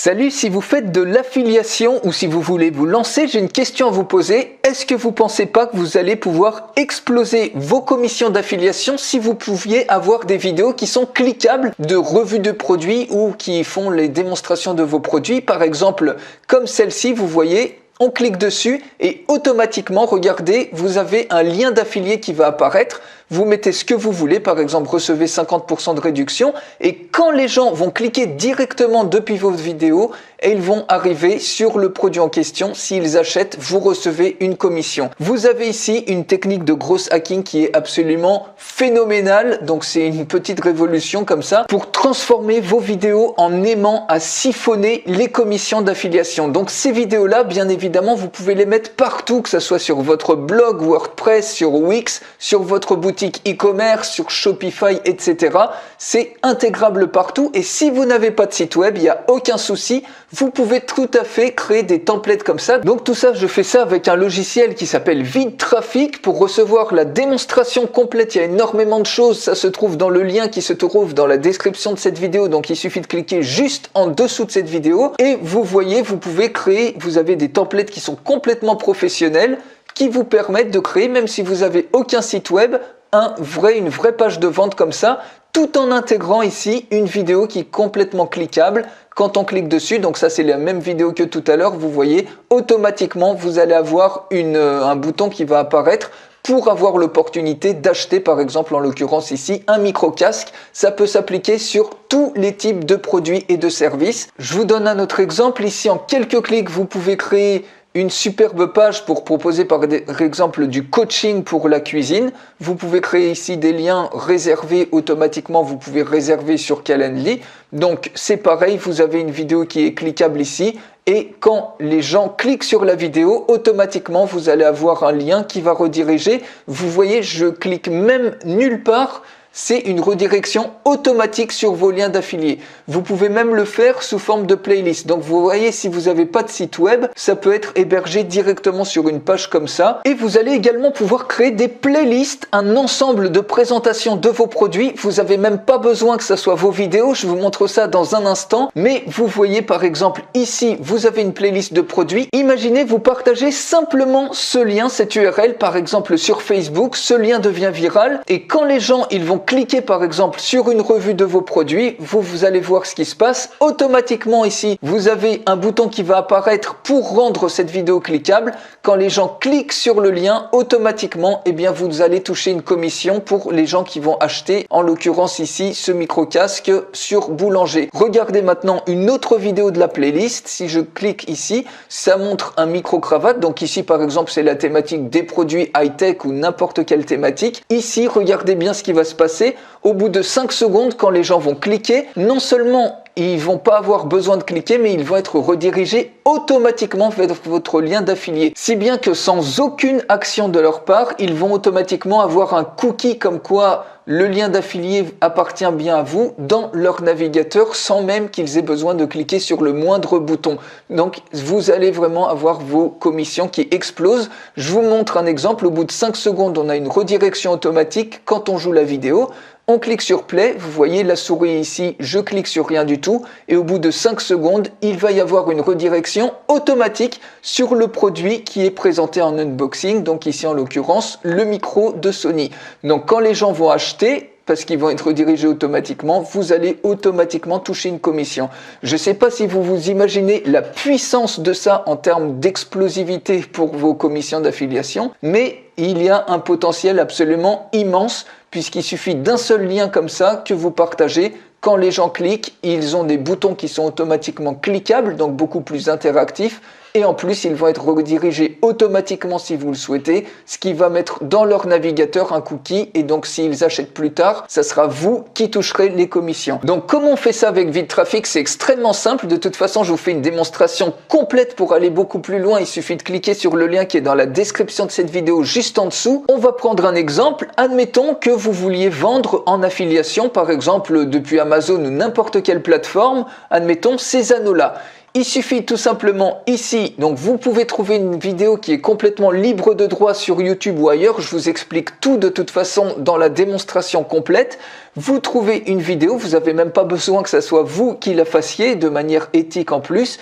Salut, si vous faites de l'affiliation ou si vous voulez vous lancer, j'ai une question à vous poser. Est-ce que vous pensez pas que vous allez pouvoir exploser vos commissions d'affiliation si vous pouviez avoir des vidéos qui sont cliquables de revues de produits ou qui font les démonstrations de vos produits? Par exemple, comme celle-ci, vous voyez, on clique dessus et automatiquement, regardez, vous avez un lien d'affilié qui va apparaître. Vous mettez ce que vous voulez, par exemple, recevez 50% de réduction. Et quand les gens vont cliquer directement depuis votre vidéo, et ils vont arriver sur le produit en question. S'ils achètent, vous recevez une commission. Vous avez ici une technique de gross hacking qui est absolument phénoménale. Donc, c'est une petite révolution comme ça pour transformer vos vidéos en aimant à siphonner les commissions d'affiliation. Donc, ces vidéos-là, bien évidemment, vous pouvez les mettre partout, que ce soit sur votre blog WordPress, sur Wix, sur votre boutique e-commerce, sur Shopify, etc. C'est intégrable partout et si vous n'avez pas de site web, il n'y a aucun souci. Vous pouvez tout à fait créer des templates comme ça. Donc tout ça, je fais ça avec un logiciel qui s'appelle VidTraffic pour recevoir la démonstration complète. Il y a énormément de choses. Ça se trouve dans le lien qui se trouve dans la description de cette vidéo. Donc il suffit de cliquer juste en dessous de cette vidéo et vous voyez, vous pouvez créer, vous avez des templates qui sont complètement professionnels qui vous permettent de créer, même si vous n'avez aucun site web, une vraie page de vente comme ça, tout en intégrant ici une vidéo qui est complètement cliquable. Quand on clique dessus, donc ça c'est la même vidéo que tout à l'heure, vous voyez, automatiquement vous allez avoir un bouton qui va apparaître pour avoir l'opportunité d'acheter, par exemple, en l'occurrence ici, un micro-casque. Ça peut s'appliquer sur tous les types de produits et de services. Je vous donne un autre exemple. Ici, en quelques clics, vous pouvez créer une superbe page pour proposer par exemple du coaching pour la cuisine. Vous pouvez créer ici des liens réservés automatiquement. Vous pouvez réserver sur Calendly. Donc c'est pareil, vous avez une vidéo qui est cliquable ici. Et quand les gens cliquent sur la vidéo, automatiquement vous allez avoir un lien qui va rediriger. Vous voyez, je clique même nulle part. C'est une redirection automatique sur vos liens d'affiliés. Vous pouvez même le faire sous forme de playlist. Donc vous voyez, si vous n'avez pas de site web, ça peut être hébergé directement sur une page comme ça. Et vous allez également pouvoir créer des playlists, un ensemble de présentations de vos produits. Vous n'avez même pas besoin que ce soit vos vidéos. Je vous montre ça dans un instant. Mais vous voyez par exemple ici, vous avez une playlist de produits. Imaginez, vous partagez simplement ce lien, cette URL par exemple sur Facebook. Ce lien devient viral. Et quand les gens ils vont cliquez par exemple sur une revue de vos produits, vous allez voir ce qui se passe. Automatiquement ici, vous avez un bouton qui va apparaître pour rendre cette vidéo cliquable. Quand les gens cliquent sur le lien, automatiquement, eh bien, vous allez toucher une commission pour les gens qui vont acheter, en l'occurrence ici, ce micro-casque sur Boulanger. Regardez maintenant une autre vidéo de la playlist. Si je clique ici, ça montre un micro-cravate. Donc ici, par exemple, c'est la thématique des produits high-tech ou n'importe quelle thématique. Ici, regardez bien ce qui va se passer. Au bout de 5 secondes, quand les gens vont cliquer, non seulement ils vont pas avoir besoin de cliquer, mais ils vont être redirigés automatiquement vers votre lien d'affilié. Si bien que sans aucune action de leur part, ils vont automatiquement avoir un cookie comme quoi le lien d'affilié appartient bien à vous dans leur navigateur sans même qu'ils aient besoin de cliquer sur le moindre bouton. Donc, vous allez vraiment avoir vos commissions qui explosent. Je vous montre un exemple. Au bout de 5 secondes, on a une redirection automatique quand on joue la vidéo. On clique sur Play, vous voyez la souris ici, je clique sur rien du tout et au bout de 5 secondes, il va y avoir une redirection automatique sur le produit qui est présenté en unboxing, donc ici en l'occurrence le micro de Sony. Donc quand les gens vont acheter, parce qu'ils vont être redirigés automatiquement, vous allez automatiquement toucher une commission. Je ne sais pas si vous vous imaginez la puissance de ça en termes d'explosivité pour vos commissions d'affiliation, mais il y a un potentiel absolument immense puisqu'il suffit d'un seul lien comme ça que vous partagez. Quand les gens cliquent, ils ont des boutons qui sont automatiquement cliquables, donc beaucoup plus interactifs. Et en plus, ils vont être redirigés automatiquement si vous le souhaitez, ce qui va mettre dans leur navigateur un cookie. Et donc, s'ils achètent plus tard, ça sera vous qui toucherez les commissions. Donc, comment on fait ça avec VidTraffic? C'est extrêmement simple. De toute façon, je vous fais une démonstration complète pour aller beaucoup plus loin. Il suffit de cliquer sur le lien qui est dans la description de cette vidéo juste en dessous. On va prendre un exemple. Admettons que vous vouliez vendre en affiliation, par exemple, depuis Amazon ou n'importe quelle plateforme. Admettons ces anneaux-là. Il suffit tout simplement ici, donc vous pouvez trouver une vidéo qui est complètement libre de droit sur YouTube ou ailleurs. Je vous explique tout de toute façon dans la démonstration complète. Vous trouvez une vidéo, vous n'avez même pas besoin que ce soit vous qui la fassiez de manière éthique en plus.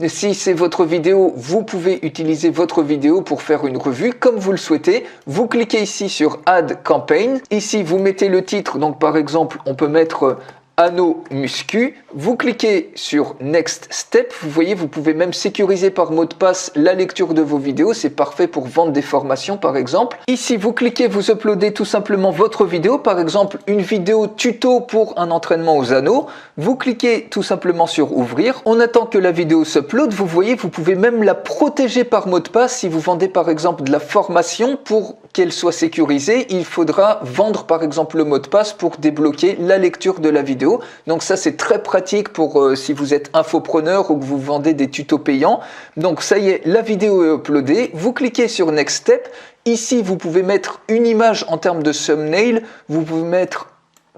Si c'est votre vidéo, vous pouvez utiliser votre vidéo pour faire une revue comme vous le souhaitez. Vous cliquez ici sur Add Campaign. Ici, vous mettez le titre. Donc, par exemple, on peut mettre Anneau Muscu. Vous cliquez sur Next Step. Vous voyez, vous pouvez même sécuriser par mot de passe la lecture de vos vidéos. C'est parfait pour vendre des formations, par exemple. Ici, vous cliquez, vous uploadez tout simplement votre vidéo. Par exemple, une vidéo tuto pour un entraînement aux anneaux. Vous cliquez tout simplement sur Ouvrir. On attend que la vidéo s'upload. Vous voyez, vous pouvez même la protéger par mot de passe. Si vous vendez, par exemple, de la formation pour qu'elle soit sécurisée, il faudra vendre, par exemple, le mot de passe pour débloquer la lecture de la vidéo. Donc ça, c'est très pratique pour si vous êtes infopreneur ou que vous vendez des tutos payants. Donc ça y est, la vidéo est uploadée. Vous cliquez sur Next Step. Ici, vous pouvez mettre une image en termes de thumbnail. Vous pouvez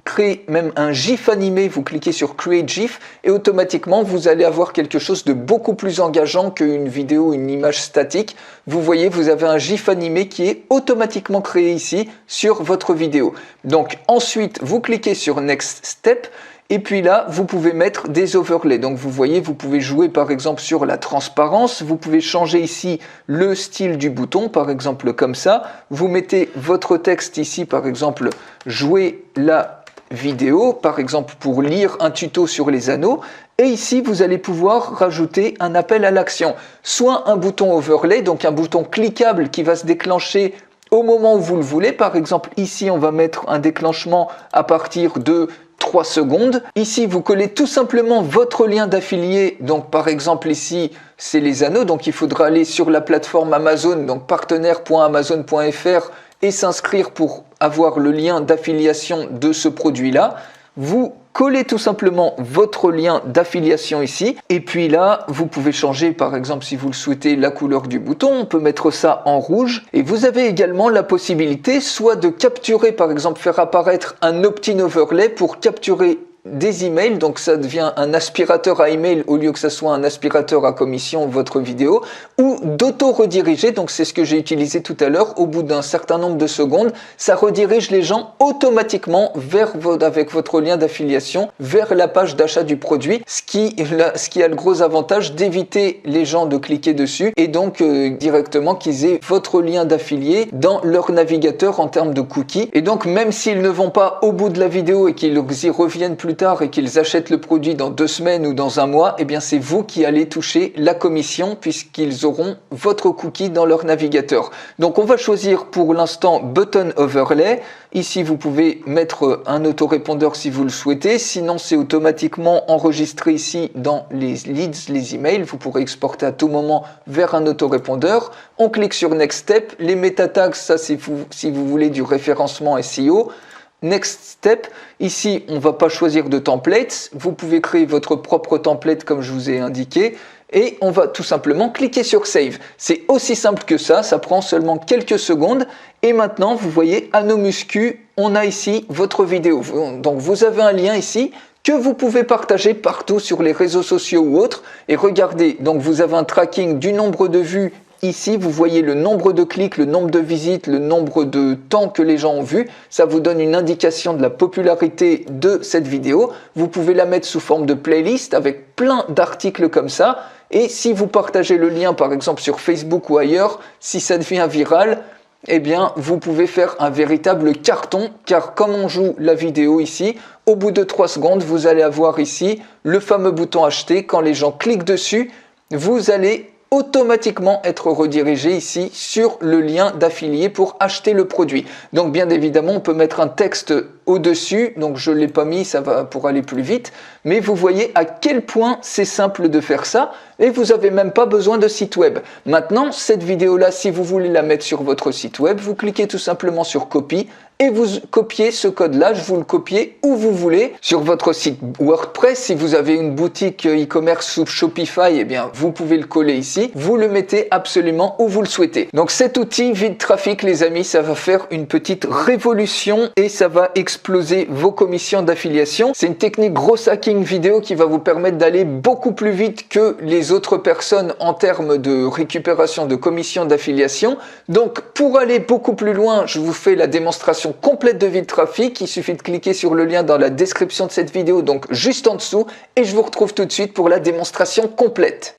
créer même un GIF animé. Vous cliquez sur Create GIF et automatiquement, vous allez avoir quelque chose de beaucoup plus engageant qu'une vidéo, une image statique. Vous voyez, vous avez un GIF animé qui est automatiquement créé ici sur votre vidéo. Donc ensuite, vous cliquez sur Next Step. Et puis là, vous pouvez mettre des overlays. Donc vous voyez, vous pouvez jouer par exemple sur la transparence. Vous pouvez changer ici le style du bouton, par exemple comme ça. Vous mettez votre texte ici, par exemple, jouer la vidéo, par exemple pour lire un tuto sur les anneaux. Et ici, vous allez pouvoir rajouter un appel à l'action. Soit un bouton overlay, donc un bouton cliquable qui va se déclencher au moment où vous le voulez. Par exemple, ici, on va mettre un déclenchement à partir de 3 secondes. Ici, vous collez tout simplement votre lien d'affilié. Donc, par exemple, ici, c'est les anneaux. Donc, il faudra aller sur la plateforme Amazon, donc partenaire.amazon.fr et s'inscrire pour avoir le lien d'affiliation de ce produit-là. Vous collez tout simplement votre lien d'affiliation ici. Et puis là, vous pouvez changer, par exemple, si vous le souhaitez, la couleur du bouton. On peut mettre ça en rouge. Et vous avez également la possibilité soit de capturer, par exemple, faire apparaître un opt-in overlay pour capturer des emails, donc ça devient un aspirateur à email au lieu que ça soit un aspirateur à commission votre vidéo, ou d'auto-rediriger, donc c'est ce que j'ai utilisé tout à l'heure, au bout d'un certain nombre de secondes, ça redirige les gens automatiquement avec votre lien d'affiliation vers la page d'achat du produit, ce qui a le gros avantage d'éviter les gens de cliquer dessus et donc directement qu'ils aient votre lien d'affilié dans leur navigateur en termes de cookies. Et donc même s'ils ne vont pas au bout de la vidéo et qu'ils y reviennent plus tard et qu'ils achètent le produit dans 2 semaines ou dans 1 mois, eh bien c'est vous qui allez toucher la commission puisqu'ils auront votre cookie dans leur navigateur. Donc on va choisir pour l'instant Button Overlay. Ici vous pouvez mettre un autorépondeur si vous le souhaitez, sinon c'est automatiquement enregistré ici dans les leads, les emails. Vous pourrez exporter à tout moment vers un autorépondeur. On clique sur Next Step. Les meta tags, ça c'est si vous voulez du référencement SEO. Next Step, ici on ne va pas choisir de templates, vous pouvez créer votre propre template comme je vous ai indiqué et on va tout simplement cliquer sur Save. C'est aussi simple que ça prend seulement quelques secondes et maintenant vous voyez Anneau Muscu, on a ici votre vidéo. Donc vous avez un lien ici que vous pouvez partager partout sur les réseaux sociaux ou autres et regardez, donc vous avez un tracking du nombre de vues. Ici, vous voyez le nombre de clics, le nombre de visites, le nombre de temps que les gens ont vu. Ça vous donne une indication de la popularité de cette vidéo. Vous pouvez la mettre sous forme de playlist avec plein d'articles comme ça. Et si vous partagez le lien, par exemple, sur Facebook ou ailleurs, si ça devient viral, eh bien, vous pouvez faire un véritable carton. Car comme on joue la vidéo ici, au bout de 3 secondes, vous allez avoir ici le fameux bouton acheter. Quand les gens cliquent dessus, vous allez automatiquement être redirigé ici sur le lien d'affilié pour acheter le produit. Donc bien évidemment, on peut mettre un texte au-dessus, donc je ne l'ai pas mis, ça va pour aller plus vite, mais vous voyez à quel point c'est simple de faire ça et vous n'avez même pas besoin de site web. Maintenant, cette vidéo-là, si vous voulez la mettre sur votre site web, vous cliquez tout simplement sur Copy et vous copiez ce code-là, vous le copiez où vous voulez sur votre site WordPress. Si vous avez une boutique e-commerce sous Shopify, eh bien, vous pouvez le coller ici. Vous le mettez absolument où vous le souhaitez. Donc cet outil vide trafic, les amis, ça va faire une petite révolution et ça va exploser exploser vos commissions d'affiliation. C'est une technique gros hacking vidéo qui va vous permettre d'aller beaucoup plus vite que les autres personnes en termes de récupération de commissions d'affiliation. Donc pour aller beaucoup plus loin, je vous fais la démonstration complète de VidTraffic. Il suffit de cliquer sur le lien dans la description de cette vidéo, donc juste en dessous, et je vous retrouve tout de suite pour la démonstration complète.